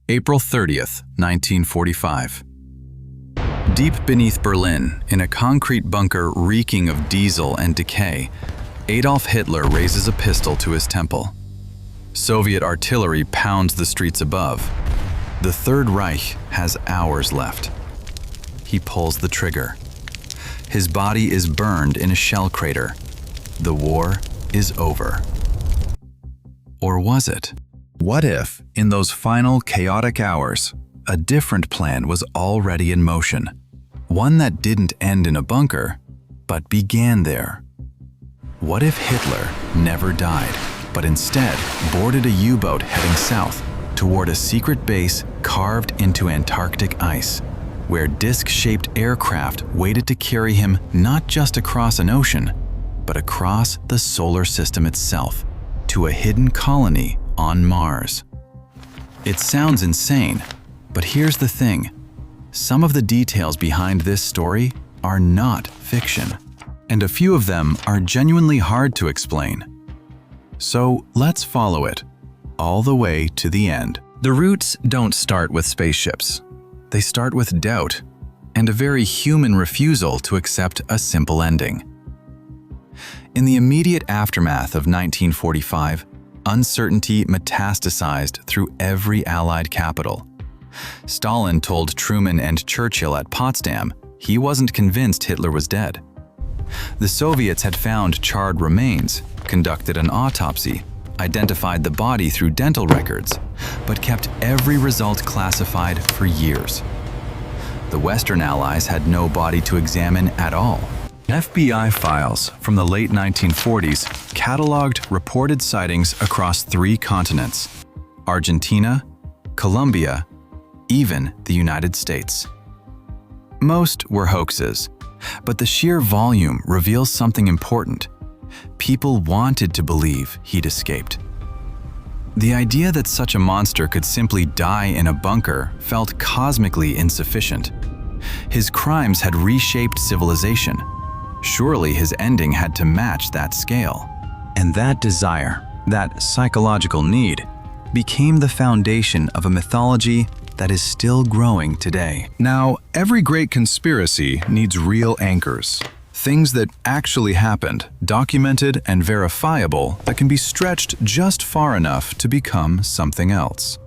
April 30th, 1945. Deep beneath Berlin, in a concrete bunker reeking of diesel and decay, Adolf Hitler raises a pistol to his temple. Soviet artillery pounds the streets above. The Third Reich has hours left. He pulls the trigger. His body is burned in a shell crater. The war is over. Or was it? What if, in those final chaotic hours, a different plan was already in motion? One that didn't end in a bunker, but began there. What if Hitler never died, but instead boarded a U-boat heading south toward a secret base carved into Antarctic ice, where disc-shaped aircraft waited to carry him not just across an ocean, but across the solar system itself, to a hidden colony on Mars? It sounds insane, but here's the thing. Some of the details behind this story are not fiction, and a few of them are genuinely hard to explain. So let's follow it, all the way to the end. The roots don't start with spaceships. They start with doubt, and a very human refusal to accept a simple ending. In the immediate aftermath of 1945, uncertainty metastasized through every Allied capital. Stalin told Truman and Churchill at Potsdam he wasn't convinced Hitler was dead. The Soviets had found charred remains, conducted an autopsy, identified the body through dental records, but kept every result classified for years. The Western Allies had no body to examine at all. FBI files from the late 1940s cataloged reported sightings across 3 continents: Argentina, Colombia, even the United States. Most were hoaxes, but the sheer volume reveals something important. People wanted to believe he'd escaped. The idea that such a monster could simply die in a bunker felt cosmically insufficient. His crimes had reshaped civilization. Surely his ending had to match that scale. And that desire, that psychological need, became the foundation of a mythology that is still growing today. Now, every great conspiracy needs real anchors. Things that actually happened, documented and verifiable, that can be stretched just far enough to become something else.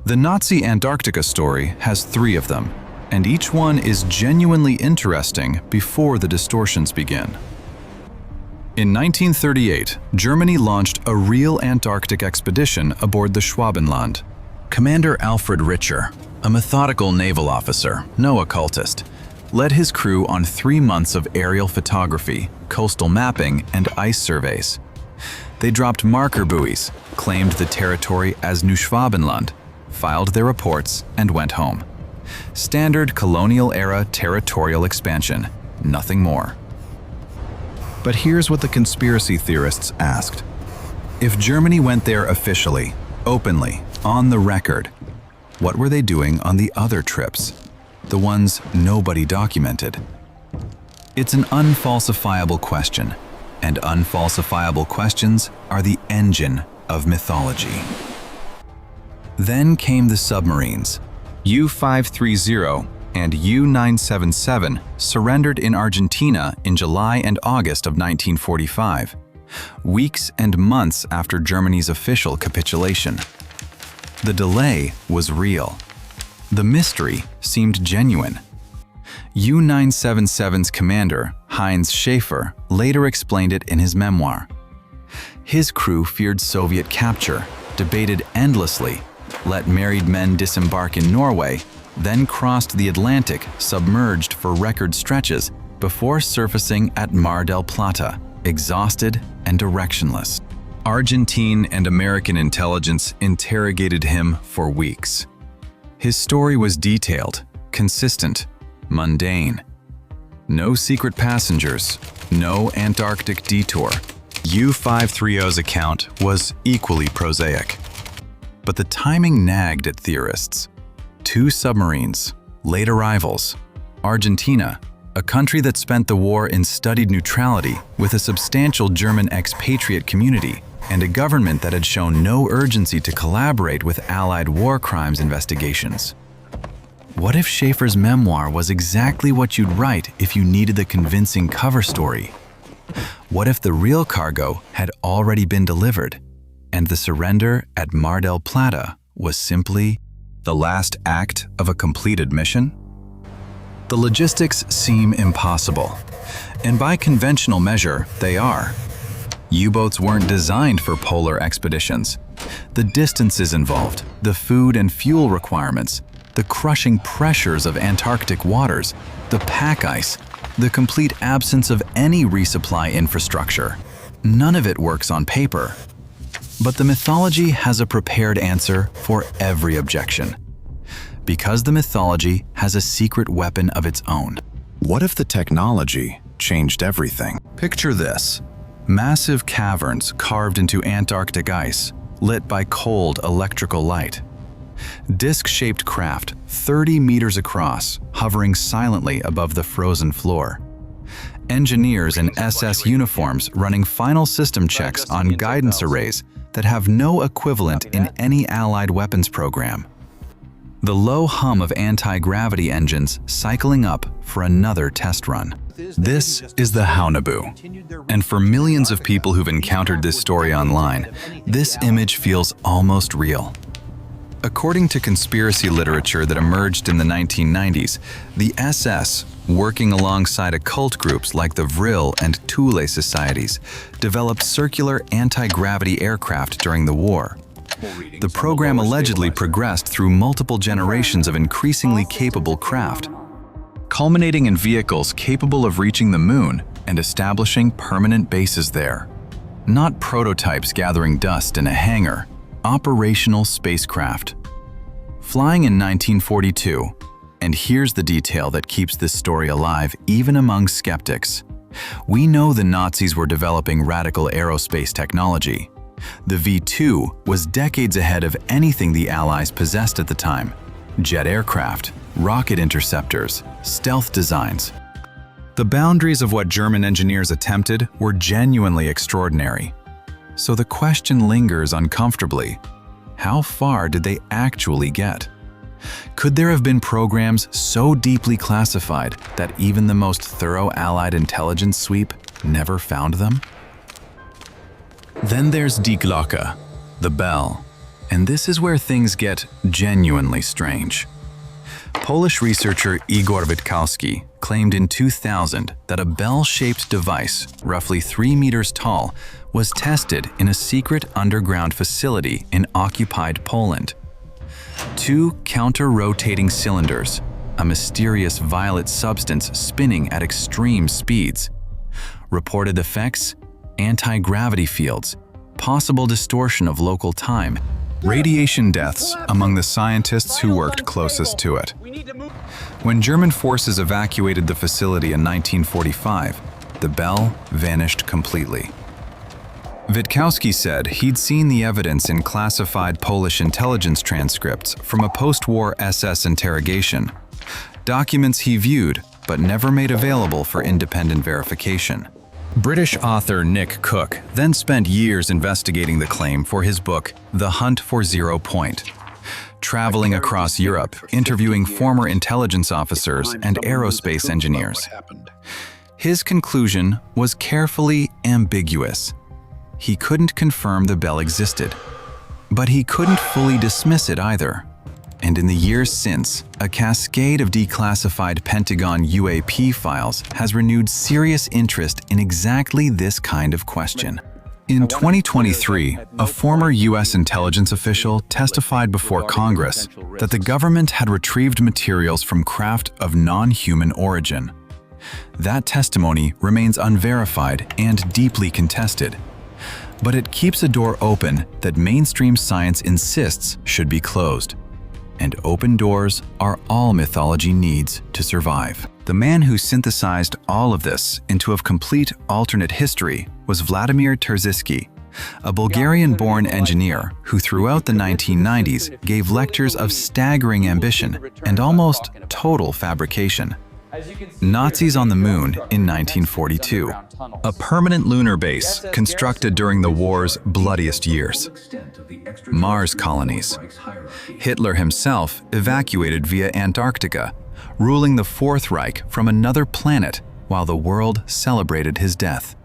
The Nazi Antarctica story has 3 of them, and each one is genuinely interesting before the distortions begin. In 1938, Germany launched a real Antarctic expedition aboard the Schwabenland. Commander Alfred Richer, a methodical naval officer, no occultist, led his crew on 3 months of aerial photography, coastal mapping, and ice surveys. They dropped marker buoys, claimed the territory as New Schwabenland, filed their reports, and went home. Standard colonial-era territorial expansion, nothing more. But here's what the conspiracy theorists asked. If Germany went there officially, openly, on the record, what were they doing on the other trips? The ones nobody documented? It's an unfalsifiable question, and unfalsifiable questions are the engine of mythology. Then came the submarines. U-530 and U-977 surrendered in Argentina in July and August of 1945, weeks and months after Germany's official capitulation. The delay was real. The mystery seemed genuine. U-977's commander, Heinz Schaefer, later explained it in his memoir. His crew feared Soviet capture, debated endlessly, let married men disembark in Norway, then crossed the Atlantic submerged for record stretches before surfacing at Mar del Plata, exhausted and directionless. Argentine and American intelligence interrogated him for weeks. His story was detailed, consistent, mundane. No secret passengers, no Antarctic detour. U-530's account was equally prosaic. But the timing nagged at theorists. 2 submarines, late arrivals. Argentina, a country that spent the war in studied neutrality with a substantial German expatriate community, and a government that had shown no urgency to collaborate with Allied war crimes investigations. What if Schaefer's memoir was exactly what you'd write if you needed the convincing cover story? What if the real cargo had already been delivered, and the surrender at Mar del Plata was simply the last act of a completed mission? The logistics seem impossible, and by conventional measure, they are. U-boats weren't designed for polar expeditions. The distances involved, the food and fuel requirements, the crushing pressures of Antarctic waters, the pack ice, the complete absence of any resupply infrastructure. None of it works on paper. But the mythology has a prepared answer for every objection. Because the mythology has a secret weapon of its own. What if the technology changed everything? Picture this. Massive caverns carved into Antarctic ice, lit by cold electrical light. Disc-shaped craft 30 meters across, hovering silently above the frozen floor. Engineers in SS uniforms running final system checks on guidance arrays that have no equivalent in any Allied weapons program. The low hum of anti-gravity engines cycling up for another test run. This is the Haunebu, and for millions of people who've encountered this story online, this image feels almost real. According to conspiracy literature that emerged in the 1990s, the SS, working alongside occult groups like the Vril and Thule societies, developed circular anti-gravity aircraft during the war. The program allegedly progressed through multiple generations of increasingly capable craft, culminating in vehicles capable of reaching the moon and establishing permanent bases there. Not prototypes gathering dust in a hangar, operational spacecraft. Flying in 1942, and here's the detail that keeps this story alive even among skeptics. We know the Nazis were developing radical aerospace technology. The V-2 was decades ahead of anything the Allies possessed at the time. Jet aircraft, rocket interceptors, stealth designs. The boundaries of what German engineers attempted were genuinely extraordinary. So the question lingers uncomfortably. How far did they actually get? Could there have been programs so deeply classified that even the most thorough Allied intelligence sweep never found them? Then there's Die Glocke, the bell, and this is where things get genuinely strange. Polish researcher Igor Witkowski claimed in 2000 that a bell-shaped device, roughly 3 meters tall, was tested in a secret underground facility in occupied Poland. 2 counter-rotating cylinders, a mysterious violet substance spinning at extreme speeds. Reported effects: anti-gravity fields, possible distortion of local time, radiation deaths among the scientists who worked closest to it. When German forces evacuated the facility in 1945, the bell vanished completely. Witkowski said he'd seen the evidence in classified Polish intelligence transcripts from a post-war SS interrogation, documents he viewed but never made available for independent verification. British author Nick Cook then spent years investigating the claim for his book, The Hunt for Zero Point, traveling across Europe, interviewing former intelligence officers and aerospace engineers. His conclusion was carefully ambiguous. He couldn't confirm the bell existed, but he couldn't fully dismiss it either. And in the years since, a cascade of declassified Pentagon UAP files has renewed serious interest in exactly this kind of question. In 2023, a former U.S. intelligence official testified before Congress that the government had retrieved materials from craft of non-human origin. That testimony remains unverified and deeply contested, but it keeps a door open that mainstream science insists should be closed. And open doors are all mythology needs to survive. The man who synthesized all of this into a complete alternate history was Vladimir Terziski, a Bulgarian-born engineer who throughout the 1990s gave lectures of staggering ambition and almost total fabrication. Nazis on the Moon in 1942, a permanent lunar base constructed during the war's bloodiest years. Mars colonies. Hitler himself evacuated via Antarctica, ruling the Fourth Reich from another planet while the world celebrated his death.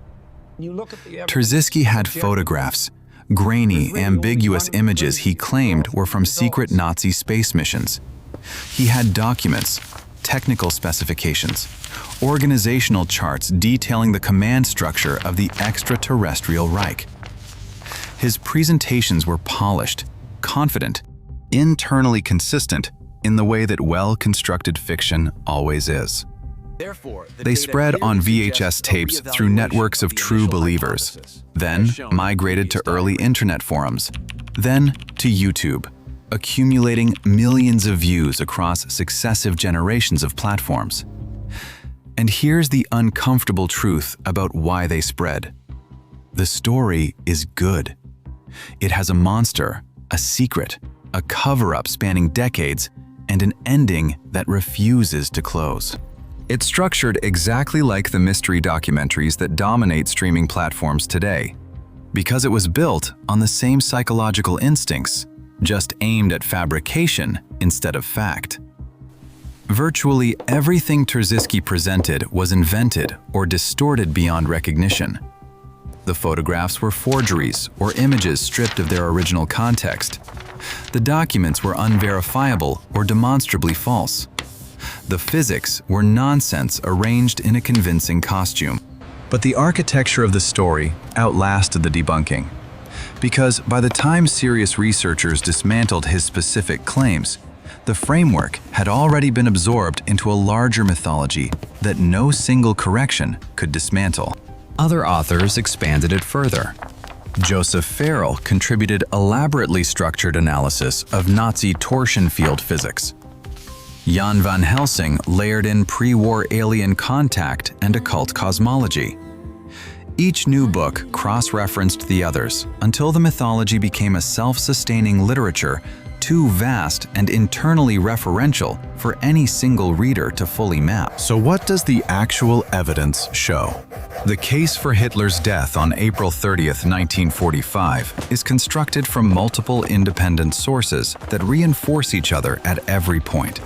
Terziski had photographs, grainy, ambiguous images he claimed were from secret Nazi space missions. He had documents, technical specifications, organizational charts detailing the command structure of the extraterrestrial Reich. His presentations were polished, confident, internally consistent in the way that well-constructed fiction always is. They spread on VHS tapes through networks of true believers, then migrated to early internet forums, then to YouTube, accumulating millions of views across successive generations of platforms. And here's the uncomfortable truth about why they spread. The story is good. It has a monster, a secret, a cover-up spanning decades, and an ending that refuses to close. It's structured exactly like the mystery documentaries that dominate streaming platforms today, because it was built on the same psychological instincts, just aimed at fabrication instead of fact. Virtually everything Terziski presented was invented or distorted beyond recognition. The photographs were forgeries or images stripped of their original context. The documents were unverifiable or demonstrably false. The physics were nonsense arranged in a convincing costume. But the architecture of the story outlasted the debunking, because by the time serious researchers dismantled his specific claims, the framework had already been absorbed into a larger mythology that no single correction could dismantle. Other authors expanded it further. Joseph Farrell contributed elaborately structured analysis of Nazi torsion field physics. Jan van Helsing layered in pre-war alien contact and occult cosmology. Each new book cross-referenced the others until the mythology became a self-sustaining literature too vast and internally referential for any single reader to fully map. So what does the actual evidence show? The case for Hitler's death on April 30th, 1945 is constructed from multiple independent sources that reinforce each other at every point.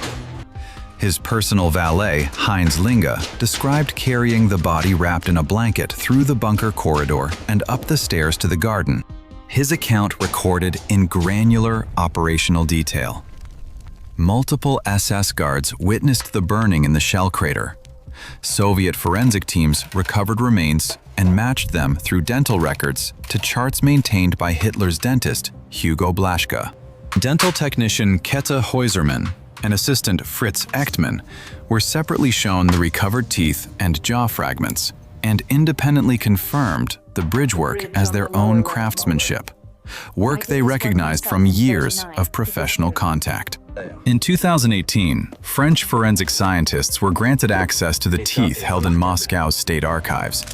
His personal valet, Heinz Linge, described carrying the body wrapped in a blanket through the bunker corridor and up the stairs to the garden. His account recorded in granular operational detail. Multiple SS guards witnessed the burning in the shell crater. Soviet forensic teams recovered remains and matched them through dental records to charts maintained by Hitler's dentist, Hugo Blaschke. Dental technician Kette Häusermann and assistant Fritz Echtmann were separately shown the recovered teeth and jaw fragments, and independently confirmed the bridge work as their own craftsmanship, work they recognized from years of professional contact. In 2018, French forensic scientists were granted access to the teeth held in Moscow's state archives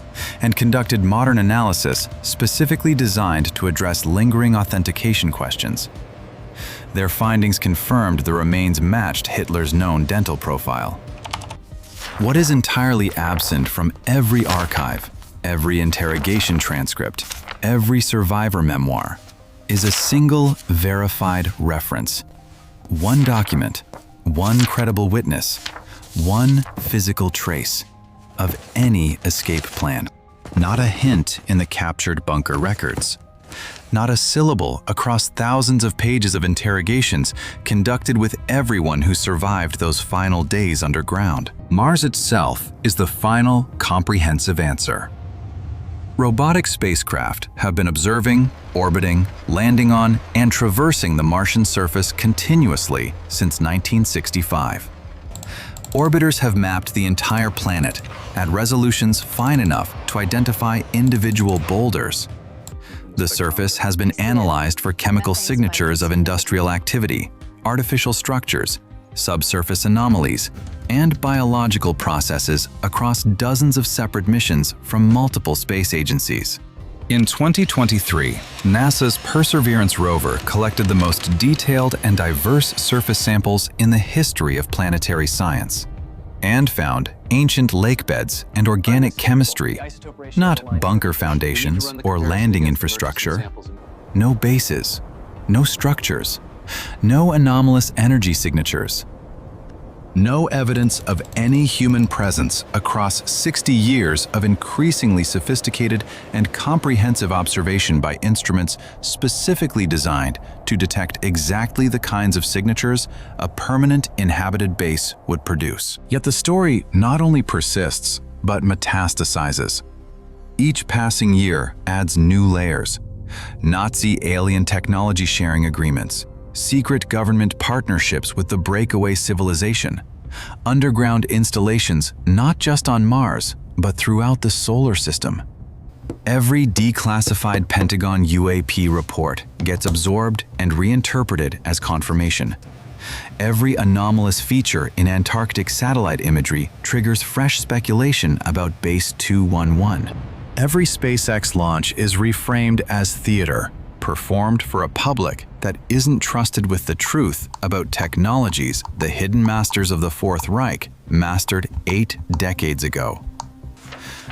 and conducted modern analysis specifically designed to address lingering authentication questions. Their findings confirmed the remains matched Hitler's known dental profile. What is entirely absent from every archive, every interrogation transcript, every survivor memoir, is a single verified reference. One document, one credible witness, one physical trace of any escape plan. Not a hint in the captured bunker records. Not a syllable across thousands of pages of interrogations conducted with everyone who survived those final days underground. Mars itself is the final, comprehensive answer. Robotic spacecraft have been observing, orbiting, landing on, and traversing the Martian surface continuously since 1965. Orbiters have mapped the entire planet at resolutions fine enough to identify individual boulders. The surface has been analyzed for chemical signatures of industrial activity, artificial structures, subsurface anomalies, and biological processes across dozens of separate missions from multiple space agencies. In 2023, NASA's Perseverance rover collected the most detailed and diverse surface samples in the history of planetary science. and found ancient lake beds and organic chemistry, not bunker foundations or landing infrastructure. No bases, no structures, no anomalous energy signatures. No evidence of any human presence across 60 years of increasingly sophisticated and comprehensive observation by instruments specifically designed to detect exactly the kinds of signatures a permanent inhabited base would produce. Yet the story not only persists, but metastasizes. Each passing year adds new layers. Nazi alien technology sharing agreements, secret government partnerships with the breakaway civilization, underground installations not just on Mars, but throughout the solar system. Every declassified Pentagon UAP report gets absorbed and reinterpreted as confirmation. Every anomalous feature in Antarctic satellite imagery triggers fresh speculation about Base 211. Every SpaceX launch is reframed as theater, performed for a public that isn't trusted with the truth about technologies the hidden masters of the Fourth Reich mastered 8 decades ago.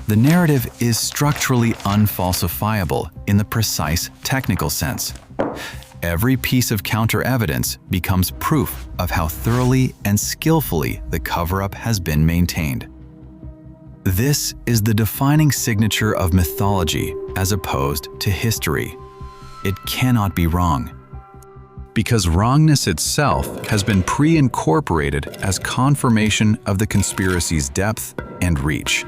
The narrative is structurally unfalsifiable in the precise technical sense. Every piece of counter-evidence becomes proof of how thoroughly and skillfully the cover-up has been maintained. This is the defining signature of mythology as opposed to history. It cannot be wrong, because wrongness itself has been pre-incorporated as confirmation of the conspiracy's depth and reach.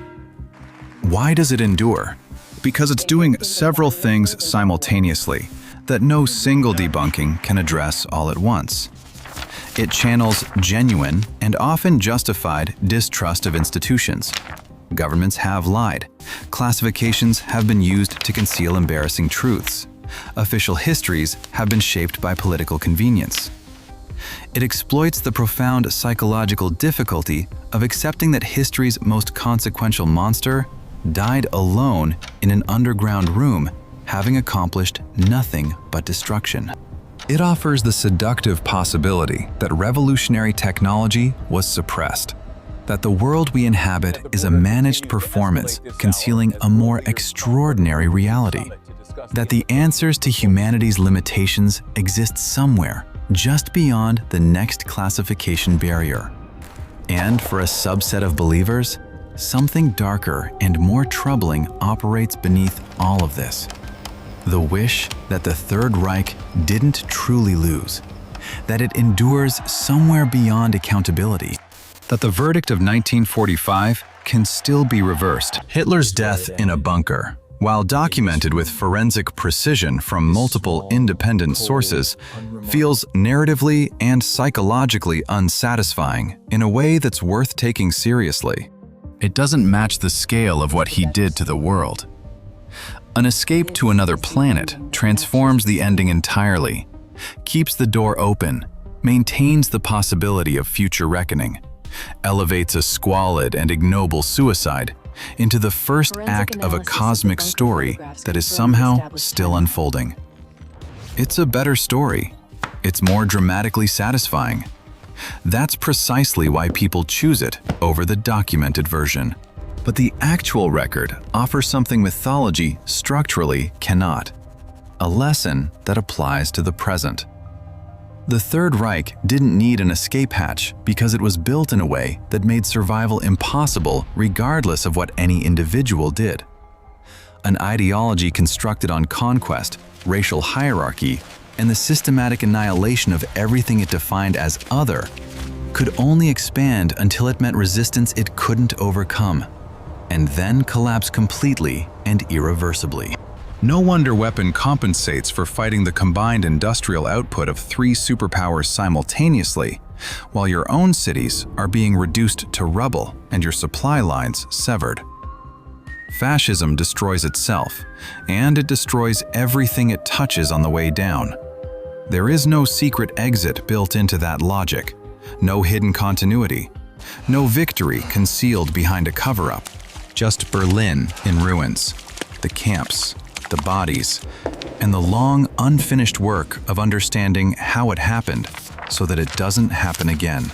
Why does it endure? Because it's doing several things simultaneously that no single debunking can address all at once. It channels genuine and often justified distrust of institutions. Governments have lied. Classifications have been used to conceal embarrassing truths. Official histories have been shaped by political convenience. It exploits the profound psychological difficulty of accepting that history's most consequential monster died alone in an underground room, having accomplished nothing but destruction. It offers the seductive possibility that revolutionary technology was suppressed, that the world we inhabit is a managed performance concealing a more extraordinary reality, that the answers to humanity's limitations exist somewhere just beyond the next classification barrier. And for a subset of believers, something darker and more troubling operates beneath all of this. The wish that the Third Reich didn't truly lose, that it endures somewhere beyond accountability, that the verdict of 1945 can still be reversed. Hitler's death in a bunker, while documented with forensic precision from multiple independent sources, feels narratively and psychologically unsatisfying in a way that's worth taking seriously. It doesn't match the scale of what he did to the world. An escape to another planet transforms the ending entirely, keeps the door open, maintains the possibility of future reckoning, elevates a squalid and ignoble suicide into the first act of a cosmic story that is somehow still unfolding. It's a better story. It's more dramatically satisfying. That's precisely why people choose it over the documented version. But the actual record offers something mythology structurally cannot, a lesson that applies to the present. The Third Reich didn't need an escape hatch because it was built in a way that made survival impossible regardless of what any individual did. An ideology constructed on conquest, racial hierarchy, and the systematic annihilation of everything it defined as other could only expand until it met resistance it couldn't overcome, and then collapse completely and irreversibly. No wonder weapon compensates for fighting the combined industrial output of 3 superpowers simultaneously, while your own cities are being reduced to rubble and your supply lines severed. Fascism destroys itself, and it destroys everything it touches on the way down. There is no secret exit built into that logic, no hidden continuity, no victory concealed behind a cover-up, just Berlin in ruins, the camps, the bodies, and the long, unfinished work of understanding how it happened so that it doesn't happen again.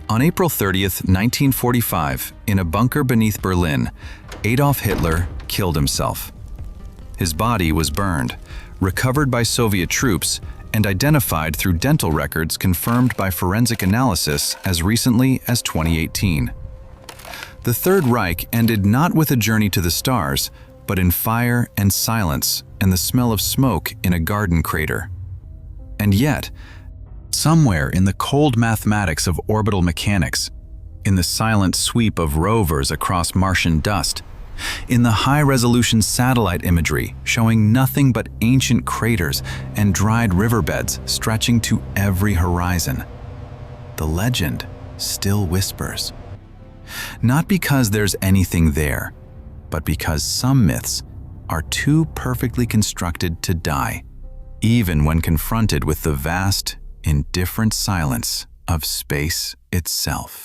On April 30th, 1945, in a bunker beneath Berlin, Adolf Hitler killed himself. His body was burned, recovered by Soviet troops, and identified through dental records confirmed by forensic analysis as recently as 2018. The Third Reich ended not with a journey to the stars, but in fire and silence and the smell of smoke in a garden crater. And yet, somewhere in the cold mathematics of orbital mechanics, in the silent sweep of rovers across Martian dust, in the high-resolution satellite imagery showing nothing but ancient craters and dried riverbeds stretching to every horizon, the legend still whispers. Not because there's anything there, but because some myths are too perfectly constructed to die, even when confronted with the vast, indifferent silence of space itself.